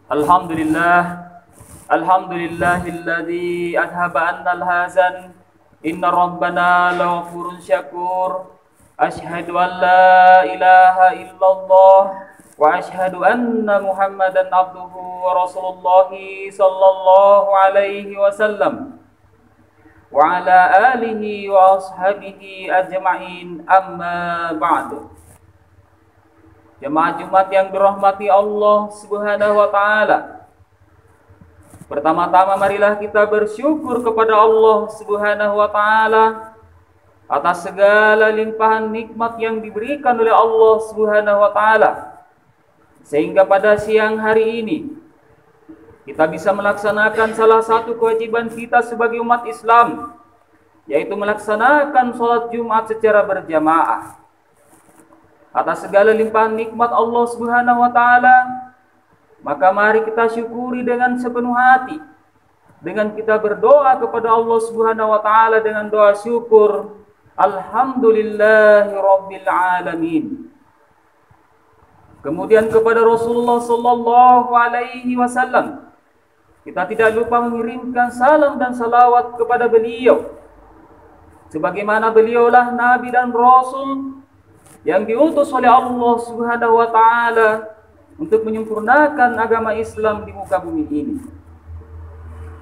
Alhamdulillah, alhamdulillahilladzi adhaba annal hazan. Inna rabbana laghafurun syakur. Asyhadu an la ilaha illallah wa asyhadu anna Muhammadan abduhu wa rasulullah sallallahu alaihi wasallam wa ala alihi wa ashabihi ajma'in, amma ba'du. Jemaah Jumat yang dirahmati Allah Subhanahu wa taala. Pertama-tama marilah kita bersyukur kepada Allah Subhanahu wa taala atas segala limpahan nikmat yang diberikan oleh Allah Subhanahu wa taala, sehingga pada siang hari ini kita bisa melaksanakan salah satu kewajiban kita sebagai umat Islam, yaitu melaksanakan sholat Jumat secara berjamaah. Atas segala limpahan nikmat Allah Subhanahu wa taala, maka mari kita syukuri dengan sepenuh hati, dengan kita berdoa kepada Allah Subhanahu wa taala dengan doa syukur, alhamdulillahirabbil alamin. Kemudian kepada Rasulullah sallallahu alaihi wasallam, kita tidak lupa mengirimkan salam dan salawat kepada beliau, sebagaimana beliaulah nabi dan rasul yang diutus oleh Allah Subhanahu wa taala untuk menyempurnakan agama Islam di muka bumi ini.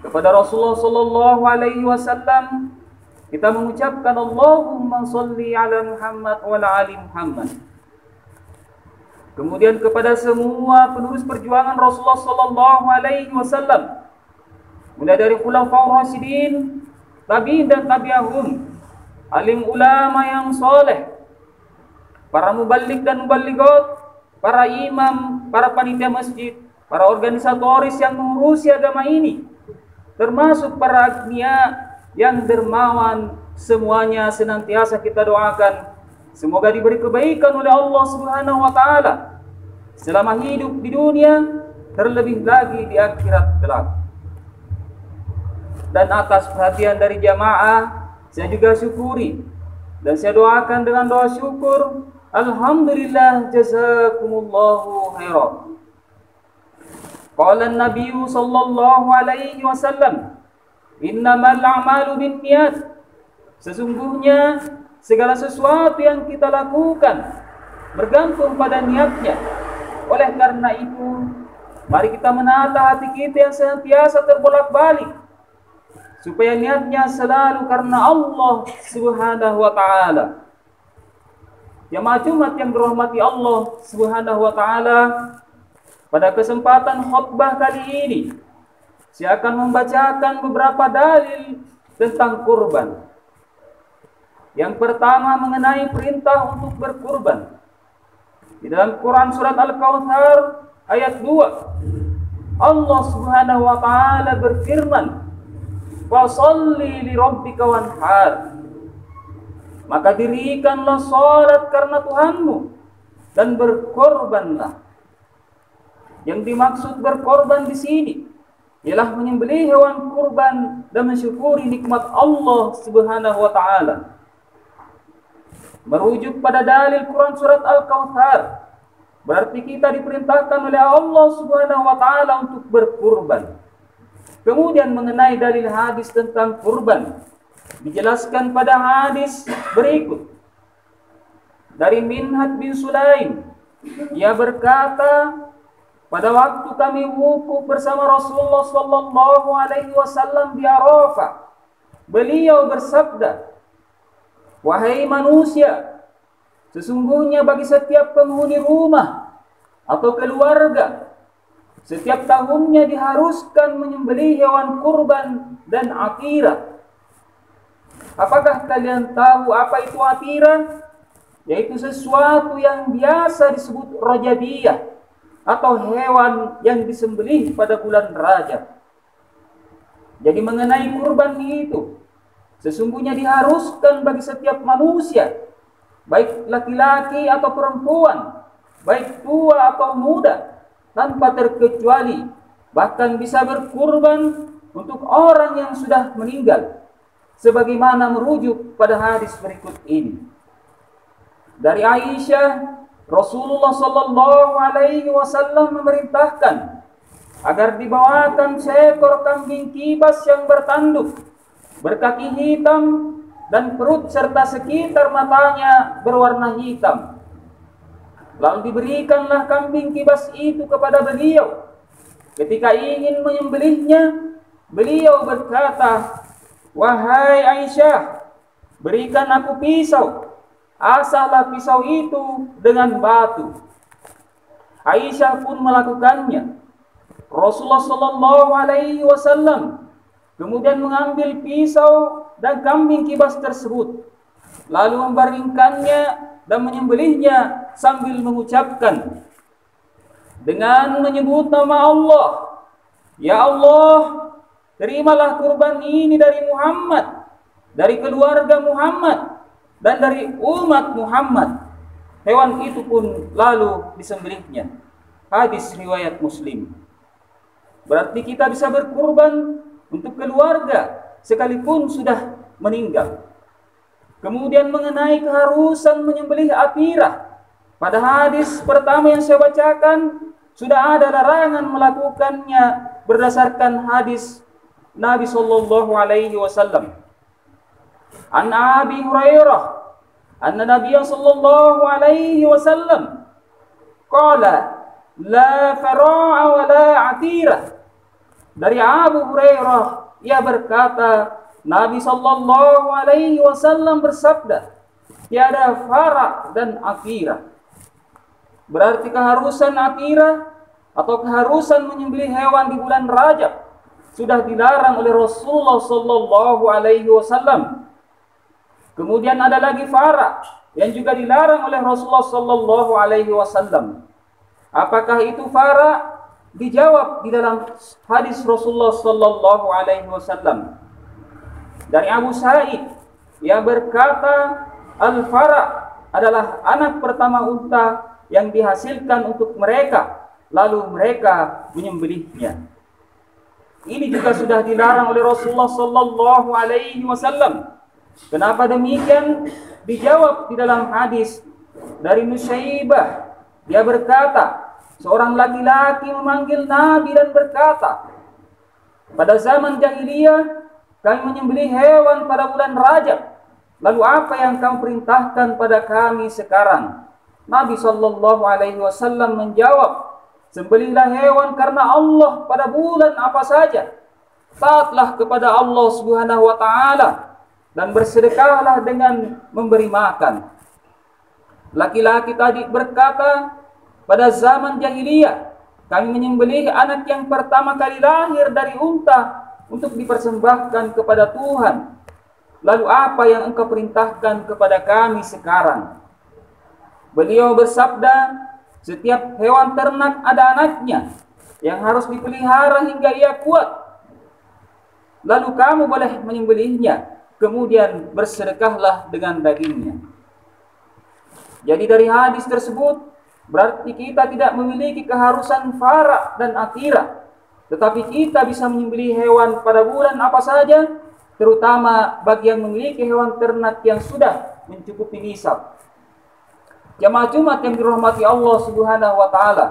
Kepada Rasulullah sallallahu alaihi wasallam kita mengucapkan Allahumma shalli ala Muhammad wa ala ali Muhammad. Kemudian kepada semua penerus perjuangan Rasulullah sallallahu alaihi wasallam, mulai dari khulafaur rasyidin, tabi'in dan tabi'ahum, alim ulama yang saleh, para muballigh dan muballigot, para imam, para panitia masjid, para organisatoris yang mengurusi agama ini, termasuk para agniya yang dermawan, semuanya senantiasa kita doakan semoga diberi kebaikan oleh Allah Subhanahu wa taala selama hidup di dunia, terlebih lagi di akhirat kelak. Dan atas perhatian dari jamaah, saya juga syukuri dan saya doakan dengan doa syukur, alhamdulillah jazakumullahu khairan. Qala an-nabiy sallallahu alaihi wasallam, innamal a'malu binniyat. Sesungguhnya segala sesuatu yang kita lakukan bergantung pada niatnya. Oleh karena itu, mari kita menata hati kita yang senantiasa terbolak-balik, supaya niatnya selalu karena Allah Subhanahu wa taala. Jemaah Jumat yang dirahmati Allah Subhanahu wa taala, pada kesempatan khutbah kali ini saya akan membacakan beberapa dalil tentang kurban. Yang pertama mengenai perintah untuk berkurban. Di dalam Quran surat Al-Kautsar ayat 2, Allah Subhanahu wa taala berfirman, "Fasholli li rabbika wanhar." Maka dirikanlah salat karena Tuhanmu dan berkorbanlah. Yang dimaksud berkorban di sini ialah menyembelih hewan kurban dan mensyukuri nikmat Allah Subhanahu wa taala. Merujuk pada dalil Quran surat Al-Kautsar, berarti kita diperintahkan oleh Allah Subhanahu wa taala untuk berkurban. Kemudian mengenai dalil hadis tentang kurban, dijelaskan pada hadis berikut. Dari Minhad bin Sulaim, ia berkata, pada waktu kami wukuf bersama Rasulullah sallallahu alaihi wasallam di Arafah, beliau bersabda, "Wahai manusia, sesungguhnya bagi setiap penghuni rumah atau keluarga, setiap tahunnya diharuskan menyembelih hewan kurban dan akirah. Apakah kalian tahu apa itu akirah? Yaitu sesuatu yang biasa disebut rajabiyah, atau hewan yang disembelih pada bulan Rajab. Jadi mengenai kurban itu, sesungguhnya diharuskan bagi setiap manusia, baik laki-laki atau perempuan, baik tua atau muda, tanpa terkecuali, bahkan bisa berkurban untuk orang yang sudah meninggal, sebagaimana merujuk pada hadis berikut ini. Dari Aisyah, Rasulullah sallallahu alaihi wasallam memerintahkan agar dibawakan seekor kambing kibas yang bertanduk, berkaki hitam, dan perut serta sekitar matanya berwarna hitam. Lalu diberikanlah kambing kibas itu kepada beliau. Ketika ingin menyembelihnya, beliau berkata, "Wahai Aisyah, berikan aku pisau." Asahlah pisau itu dengan batu. Aisyah pun melakukannya. Rasulullah Shallallahu Alaihi Wasallam kemudian mengambil pisau dan kambing kibas tersebut, lalu membaringkannya dan menyembelihnya sambil mengucapkan dengan menyebut nama Allah, "Ya Allah, terimalah kurban ini dari Muhammad, dari keluarga Muhammad, dan dari umat Muhammad." Hewan itu pun lalu disembelihnya. Hadis riwayat Muslim. Berarti kita bisa berkurban untuk keluarga sekalipun sudah meninggal. Kemudian mengenai keharusan menyembelih atirah, pada hadis pertama yang saya bacakan sudah ada larangan melakukannya berdasarkan hadis Nabi sallallahu alaihi wasallam. An Abi Hurairah anna Nabiy sallallahu alaihi wasallam qala la fara'a wa la atirah. Dari Abu Hurairah, ia berkata, Nabi sallallahu alaihi wasallam bersabda, tiada fara' dan atirah. Berarti keharusan atirah atau keharusan menyembelih hewan di bulan Rajab sudah dilarang oleh Rasulullah sallallahu alaihi wasallam. Kemudian ada lagi fara' yang juga dilarang oleh Rasulullah sallallahu alaihi wasallam. Apakah itu fara'? Dijawab di dalam hadis Rasulullah sallallahu alaihi wasallam dari Abu Sa'id, ia berkata, al-fara' adalah anak pertama unta yang dihasilkan untuk mereka, lalu mereka menyembelihnya. Ini juga sudah dilarang oleh Rasulullah sallallahu alaihi wasallam. Kenapa demikian? Dijawab di dalam hadis dari Nusyaibah, dia berkata, seorang laki-laki memanggil Nabi dan berkata, pada zaman jahiliyah kami menyembelih hewan pada bulan Rajab. Lalu apa yang kamu perintahkan pada kami sekarang? Nabi sallallahu alaihi wasallam menjawab, sembelihlah hewan karena Allah pada bulan apa saja. Taatlah kepada Allah Subhanahu wa taala dan bersedekahlah dengan memberi makan. Laki-laki tadi berkata, pada zaman jahiliyah kami menyembelih anak yang pertama kali lahir dari unta untuk dipersembahkan kepada Tuhan. Lalu apa yang engkau perintahkan kepada kami sekarang? Beliau bersabda, setiap hewan ternak ada anaknya yang harus dipelihara hingga ia kuat. Lalu kamu boleh menyembelihnya, kemudian bersedekahlah dengan dagingnya. Jadi dari hadis tersebut berarti kita tidak memiliki keharusan fara' dan atirah, tetapi kita bisa menyembelih hewan pada bulan apa saja, terutama bagi yang memiliki hewan ternak yang sudah mencukupi nisab. Jamaah Jumat yang dirahmati Allah Subhanahu wa taala.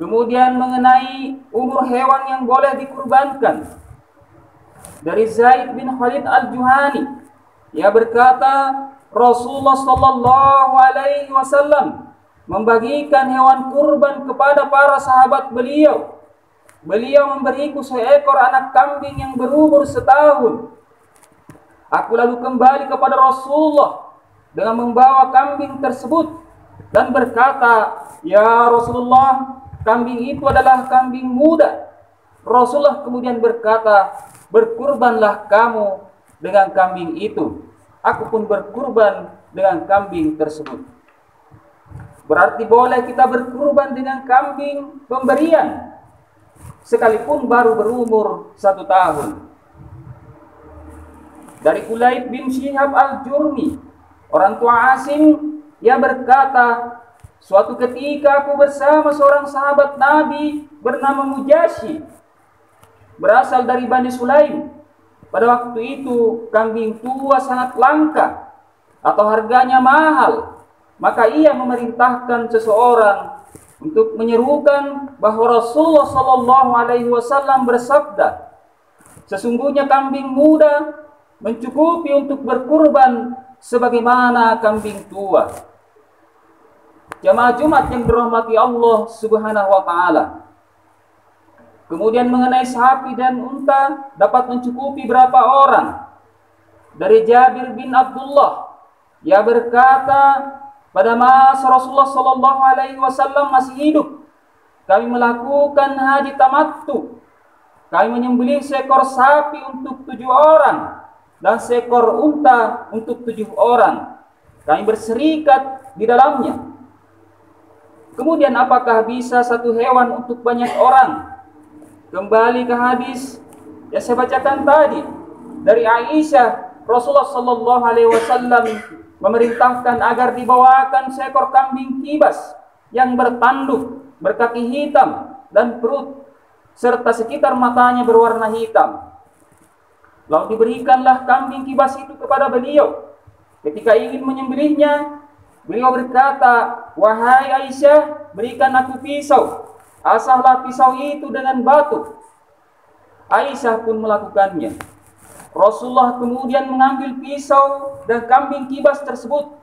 Kemudian mengenai umur hewan yang boleh dikurbankan. Dari Zaid bin Khalid al-Juhani, ia berkata, Rasulullah sallallahu alaihi wasallam membagikan hewan kurban kepada para sahabat beliau. Beliau memberiku seekor anak kambing yang berumur setahun. Aku lalu kembali kepada Rasulullah dengan membawa kambing tersebut dan berkata, ya Rasulullah, kambing itu adalah kambing muda. Rasulullah kemudian berkata, berkurbanlah kamu dengan kambing itu. Aku pun berkurban dengan kambing tersebut. Berarti boleh kita berkurban dengan kambing pemberian, sekalipun baru berumur 1 tahun. Dari Kulaib bin Syihab al-Jurmi, orang tua Asim, ia berkata, suatu ketika aku bersama seorang sahabat Nabi bernama Mujashi, berasal dari Bani Sulaim. Pada waktu itu kambing tua sangat langka atau harganya mahal. Maka ia memerintahkan seseorang untuk menyerukan bahwa Rasulullah Shallallahu Alaihi Wasallam bersabda, sesungguhnya kambing muda mencukupi untuk berkurban sebagaimana kambing tua. Jamaah Jumat yang dirahmati Allah Subhanahu wa taala. Kemudian mengenai sapi dan unta dapat mencukupi berapa orang? Dari Jabir bin Abdullah, ia berkata, pada masa Rasulullah Sallallahu Alaihi Wasallam masih hidup, kami melakukan haji tamattu. Kami menyembelih seekor sapi untuk 7 orang dan seekor unta untuk 7 orang. Kami berserikat di dalamnya. Kemudian apakah bisa satu hewan untuk banyak orang? Kembali ke hadis yang saya bacakan tadi dari Aisyah, Rasulullah Sallallahu Alaihi Wasallam memerintahkan agar dibawakan seekor kambing kibas yang bertanduk, berkaki hitam dan perut serta sekitar matanya berwarna hitam. Lalu diberikanlah kambing kibas itu kepada beliau. Ketika ingin menyembelihnya, beliau berkata, "Wahai Aisyah, berikan aku pisau. Asahlah pisau itu dengan batu." Aisyah pun melakukannya. Rasulullah kemudian mengambil pisau dan kambing kibas tersebut,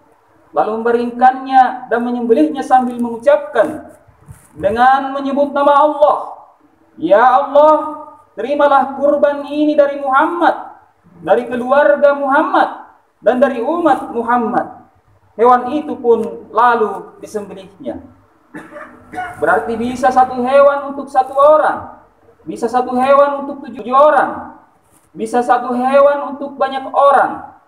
lalu membaringkannya dan menyembelihnya sambil mengucapkan dengan menyebut nama Allah, "Ya Allah, terimalah kurban ini dari Muhammad, dari keluarga Muhammad, dan dari umat Muhammad." Hewan itu pun lalu disembelihnya. Berarti bisa satu hewan untuk 1 orang, bisa satu hewan untuk 7 orang, bisa satu hewan untuk banyak orang.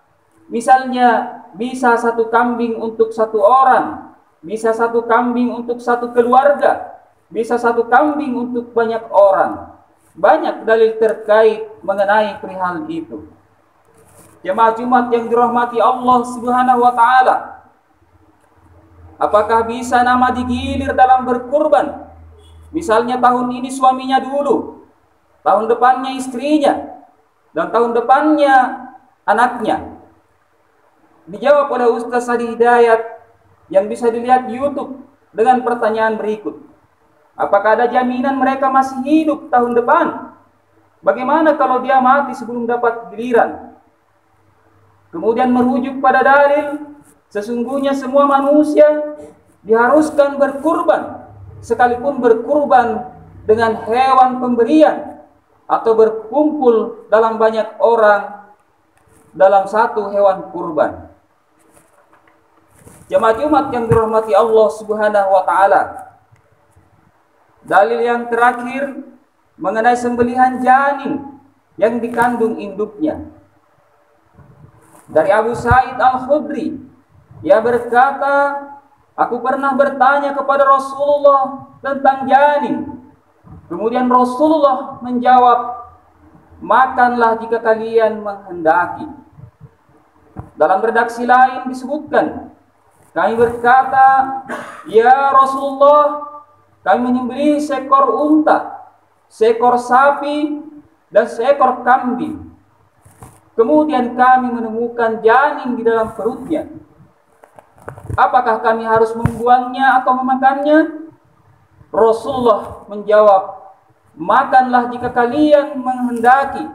Misalnya bisa satu kambing untuk 1 orang, bisa satu kambing untuk 1 keluarga, bisa satu kambing untuk banyak orang. Banyak dalil terkait mengenai perihal itu. Jemaah Jumat yang dirahmati Allah Subhanahu wa taala, apakah bisa nama digilir dalam berkurban? Misalnya tahun ini suaminya dulu, tahun depannya istrinya, dan tahun depannya anaknya. Dijawab oleh Ustaz Adi Hidayat yang bisa dilihat di YouTube dengan pertanyaan berikut. Apakah ada jaminan mereka masih hidup tahun depan? Bagaimana kalau dia mati sebelum dapat giliran? Kemudian merujuk pada dalil, sesungguhnya semua manusia diharuskan berkurban, sekalipun berkurban dengan hewan pemberian atau berkumpul dalam banyak orang dalam satu hewan kurban. Jemaah Jumat yang dirahmati Allah Subhanahu wa taala. Dalil yang terakhir mengenai sembelihan janin yang dikandung induknya. Dari Abu Sa'id Al-Khudri, ia berkata, "Aku pernah bertanya kepada Rasulullah tentang janin. Kemudian Rasulullah menjawab, makanlah jika kalian menghendaki." Dalam redaksi lain disebutkan, kami berkata, "Ya Rasulullah, kami menyembelih seekor unta, seekor sapi, dan seekor kambing. Kemudian kami menemukan janin di dalam perutnya. Apakah kami harus membuangnya atau memakannya?" Rasulullah menjawab, "Makanlah jika kalian menghendaki,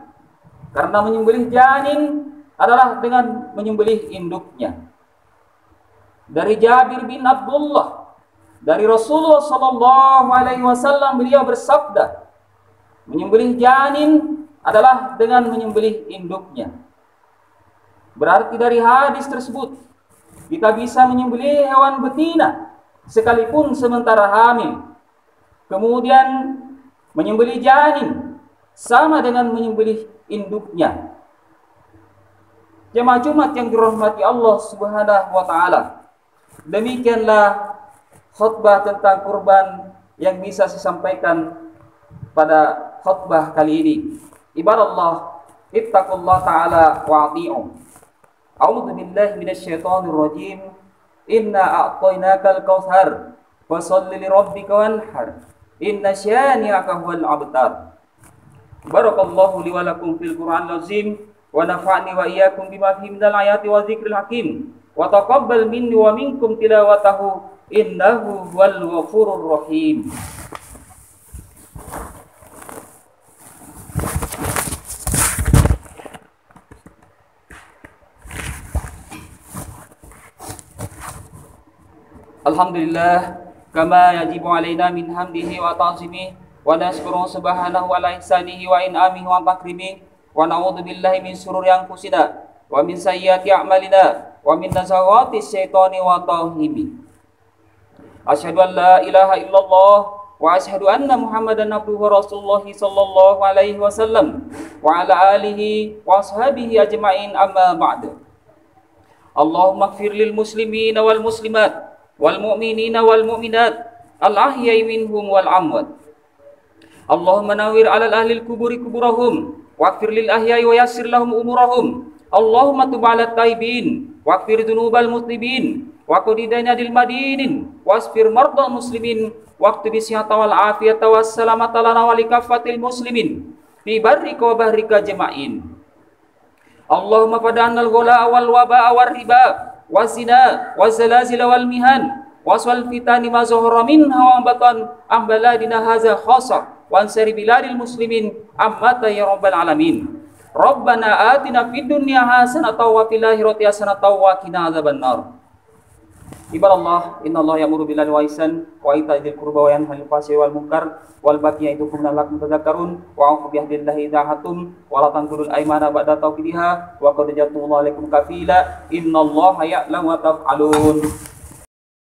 karena menyembelih janin adalah dengan menyembelih induknya." Dari Jabir bin Abdullah, dari Rasulullah Sallallahu Alaihi Wasallam, beliau bersabda, menyembelih janin adalah dengan menyembelih induknya. Berarti dari hadis tersebut kita bisa menyembelih hewan betina sekalipun sementara hamil. Kemudian menyembelih janin sama dengan menyembelih induknya. Jemaah Jumat yang dirahmati Allah Subhanahu wa taala. Demikianlah khutbah tentang kurban yang bisa saya sampaikan pada khutbah kali ini. Ibadallah, ittaqullah ta'ala wa ati'u. A'udzu billahi minasyaitonir rajim. Inna a'tainakal kautsar fasholli lirabbika wanhar. Inna syani'aka huwal abtar. Barakallahu li wa lakum fil Qur'anil azim wa nafa'ni wa iyyakum bima fihi minal ayati wa dzikril hakim. Wa taqabbal minni wa minkum tilawatahu innahu huwal ghafurur rahim. Alhamdulillah kama yajibu alaina min hamdihi wa ta'zimihi wa nashkuru subhanahu ala ihsanihi wa in'amihi wa takrimihi wa na'udzu billahi min shururi anfusina wa min sayyiati a'malina wa min nazawati syaitani wa tawhimi. Asyhadu an la ilaha illallah wa asyhadu anna Muhammadan abduhu wa rasulullah sallallahu alaihi wasallam wa ala alihi wa ashabihi ajma'in, amma ba'du. Allahumma ighfir lil muslimina wal muslimat wal mu'minina wal mu'minat al-ahya'i minhum wal amwat. Allahumma nawwir 'alal ahli al-quburi quburahum waghfir lil ahya'i wa yassir lahum umurahum. Allahumma tub 'alat taibin waghfir dzunubal muslimin wa qudi dainadil madinin wasfir mardal muslimin waqtu bisihata wal afiyata was salamata lana wa likaffatil muslimin fi barrika wa bahrika jama'in. Allahumma fad'anal ghala wal waba'a war riba wazina wazalazila wal mihan waswal fitani ma zahara minha wa batan am baladina hadza khassa wa ansari biladil muslimin ammata ya rabbal alamin. Rabbana atina fid dunya hasanatan wa fil akhirati hasanatan wa qina adzabannar. Ibadallah, innallaha ya'muru bil 'adli wal ihsan wa ita'i dzil qurba wa yanha 'anil fahsya'i wal munkar wal baghi ya'idukum la'allakum tadhakkarun wa a'udzu bihablillahi idza hatum wa la tanqudul aymana ba'da tawkidiha wa qad ja'altullaha 'alaikum kafila innallaha ya'lamu ma taf'alun.